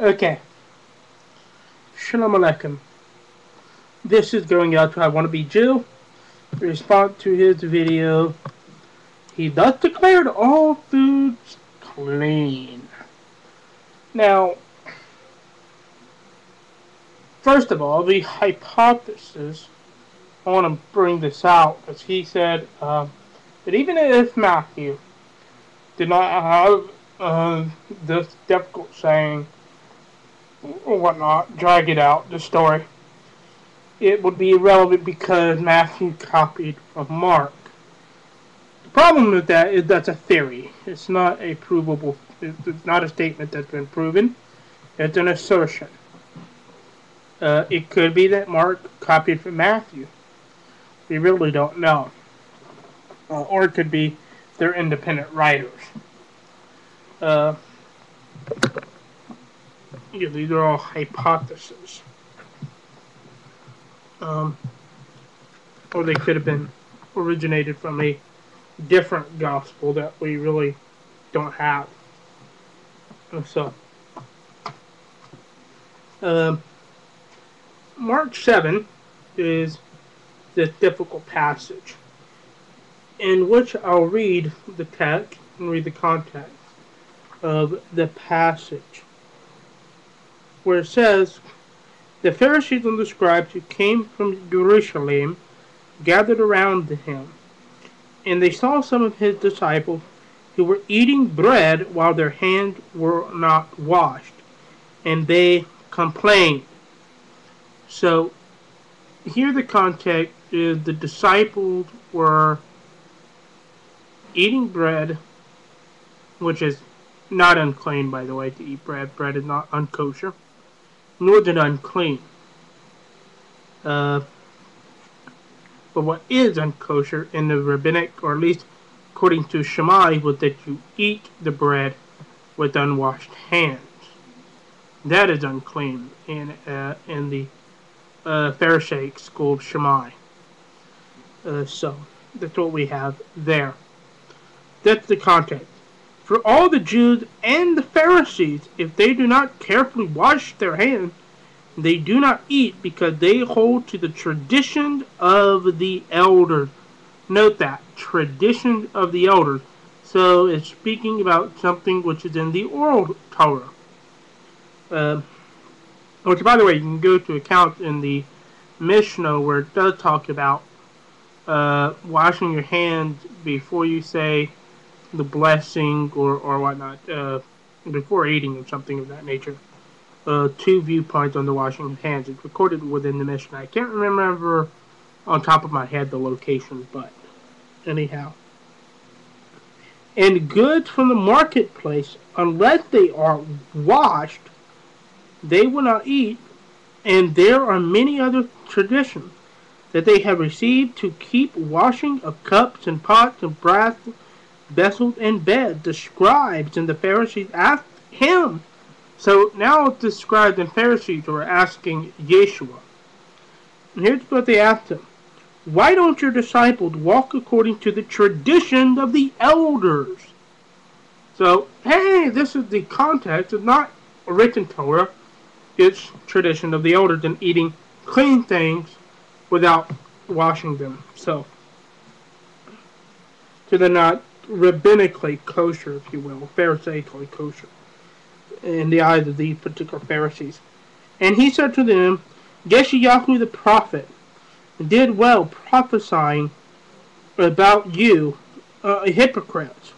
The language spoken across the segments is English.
Okay. Shalom Aleichem. This is going out to I Want to Be Jew. In response to his video, he thus declared all foods clean. Now, first of all, the hypothesis, I want to bring this out, because he said that even if Matthew did not have this difficult saying or whatnot, drag it out, the story, it would be irrelevant because Matthew copied from Mark. The problem with that is that's a theory. It's not a provable. It's not a statement that's been proven. It's an assertion. It could be that Mark copied from Matthew. We really don't know. Or it could be they're independent writers. These are all hypotheses. Or they could have been originated from a different gospel that we really don't have. So, Mark 7 is this difficult passage in which I'll read the text and read the context of the passage, where it says, "The Pharisees and the scribes who came from Jerusalem gathered around him, and they saw some of his disciples who were eating bread while their hands were not washed, and they complained." So, here the context is the disciples were eating bread, which is not unclean, by the way, to eat bread. Bread is not unkosher, nor is it unclean. But what is unkosher in the rabbinic, or at least according to Shammai, was that you eat the bread with unwashed hands. That is unclean in the Pharisaic school of Shammai. So that's what we have there. That's the context. For all the Jews and the Pharisees, if they do not carefully wash their hands, they do not eat, because they hold to the tradition of the elders. Note that, tradition of the elders. So it's speaking about something which is in the oral Torah. Which, by the way, you can go to accounts in the Mishnah where it does talk about washing your hands before you say the blessing or whatnot, before eating or something of that nature. Two viewpoints on the washing of hands. It's recorded within the Mishnah. I can't remember on top of my head the location, but anyhow. And goods from the marketplace, unless they are washed, they will not eat. And there are many other traditions that they have received to keep washing of cups and pots and brass vessels and beds. The scribes and the Pharisees asked him. So now the scribes and Pharisees are asking Yeshua. And here's what they asked him. Why don't your disciples walk according to the tradition of the elders? So, hey, this is the context. It's not a written Torah. It's tradition of the elders and eating clean things without washing them. So they're not rabbinically kosher, if you will, Pharisaically kosher, in the eyes of these particular Pharisees. And he said to them, Yeshayahu the prophet did well prophesying about you, hypocrites.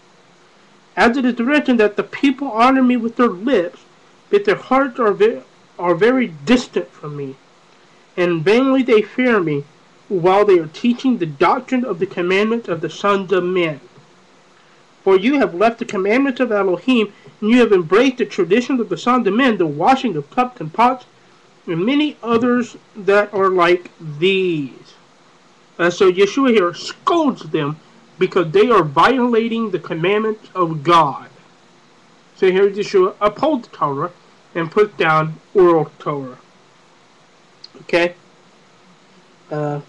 As it is written that the people honor me with their lips, but their hearts are very distant from me, and vainly they fear me, while they are teaching the doctrine of the commandments of the sons of men. For you have left the commandments of Elohim, and you have embraced the traditions of the sons of men, the washing of cups and pots, and many others that are like these. So Yeshua here scolds them because they are violating the commandments of God. So here Yeshua upholds the Torah and puts down oral Torah. Okay? Where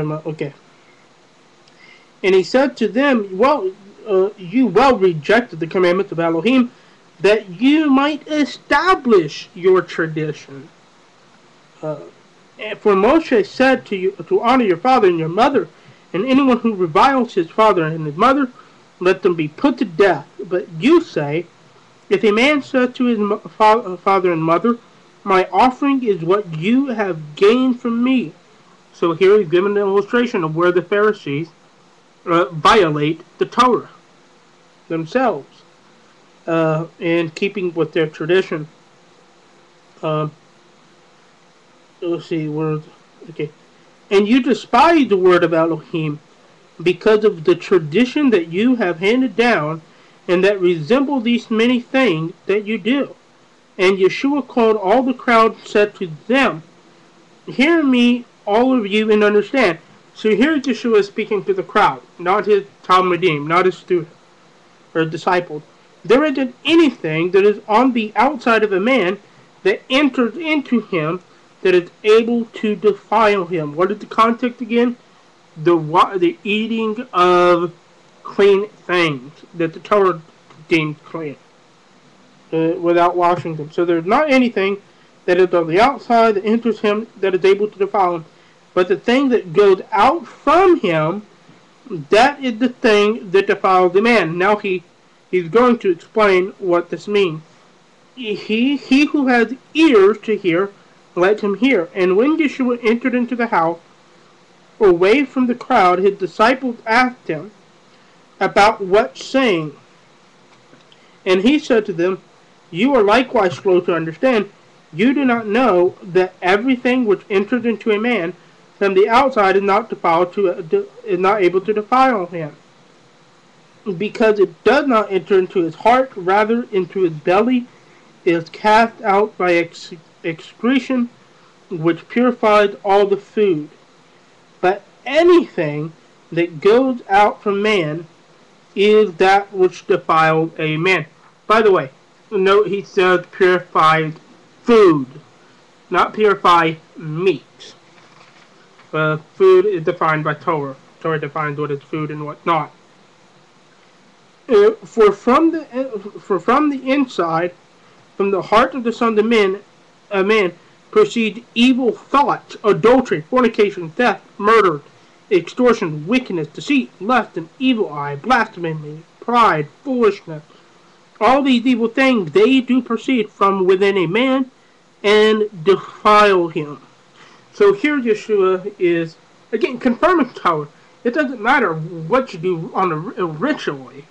am I? Okay. And he said to them, well, you well rejected the commandments of Elohim, that you might establish your tradition. Uh, for Moshe said to you to honor your father and your mother, and anyone who reviles his father and his mother, let them be put to death. But you say, if a man says to his father and mother, my offering is what you have gained from me. So here he's given an illustration of where the Pharisees violate the Torah themselves, in keeping with their tradition. Uh, let's see, words. Okay. And you despise the word of Elohim because of the tradition that you have handed down and that resemble these many things that you do. And Yeshua called all the crowd and said to them, hear me, all of you, and understand. So here Yeshua is speaking to the crowd, not his Talmudim, not his students or disciples. There isn't anything that is on the outside of a man that enters into him that is able to defile him. What is the context again? The eating of clean things that the Torah deems clean, without washing them. So there's not anything that is on the outside that enters him that is able to defile him. But the thing that goes out from him, that is the thing that defiles the man. Now he's going to explain what this means. He who has ears to hear, let him hear. And when Yeshua entered into the house, away from the crowd, his disciples asked him about what saying. And he said to them, you are likewise slow to understand. You do not know that everything which enters into a man from the outside is not is not able to defile him, because it does not enter into his heart, rather into his belly, is cast out by excretion, which purifies all the food. But anything that goes out from man is that which defiles a man. By the way, note he says purified food, not purify meat. Food is defined by Torah. Torah defines what is food and what not. For from the inside, from the heart of the son of man, a man proceed evil thoughts, adultery, fornication, theft, murder, extortion, wickedness, deceit, lust, and evil eye, blasphemy, pride, foolishness. All these evil things, they do proceed from within a man and defile him. So here Yeshua is, again, confirming Torah. It doesn't matter what you do on a ritually.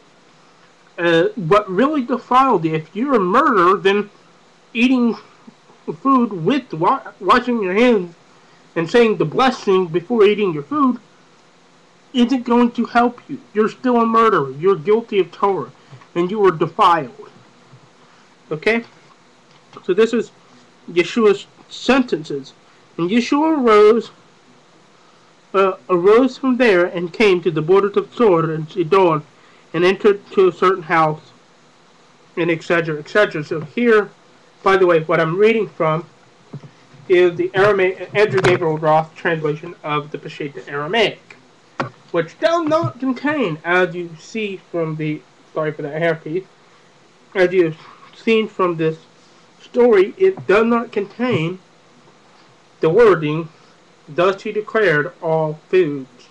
What really defiled you, if you're a murderer, then eating food with washing your hands and saying the blessing before eating your food isn't going to help you. You're still a murderer. You're guilty of Torah, and you are defiled. Okay? So this is Yeshua's sentences. And Yeshua arose from there and came to the borders of Sor and Sidon, and entered to a certain house, and etc., etc. So here, by the way, what I'm reading from is the Aramaic, Andrew Gabriel Roth translation of the Peshitta Aramaic, which does not contain, as you see from the, sorry for that hairpiece, as you've seen from this story, it does not contain the wording, thus he declared all foods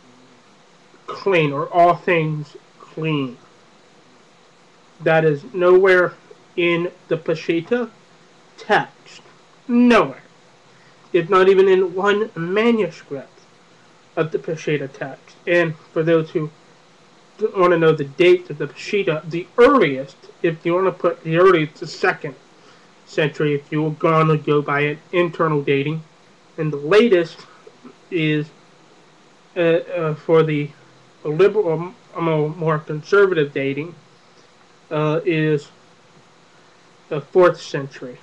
clean, or all things clean. That is nowhere in the Peshitta text. Nowhere. It's not even in one manuscript of the Peshitta text. And for those who want to know the date of the Peshitta, the earliest, if you want to put the earliest, the 2nd century, if you're going to go by an internal dating, and the latest is for the liberal, more conservative dating, is the 4th century.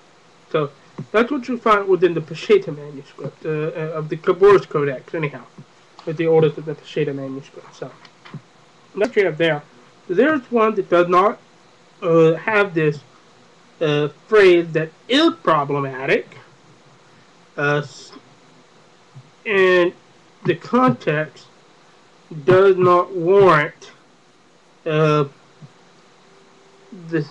So that's what you find within the Peshitta manuscript of the Khaburs Codex, anyhow, with the oldest of the Peshitta manuscript. So that's what you have there. There's one that does not have this phrase that is problematic, and the context does not warrant uh, this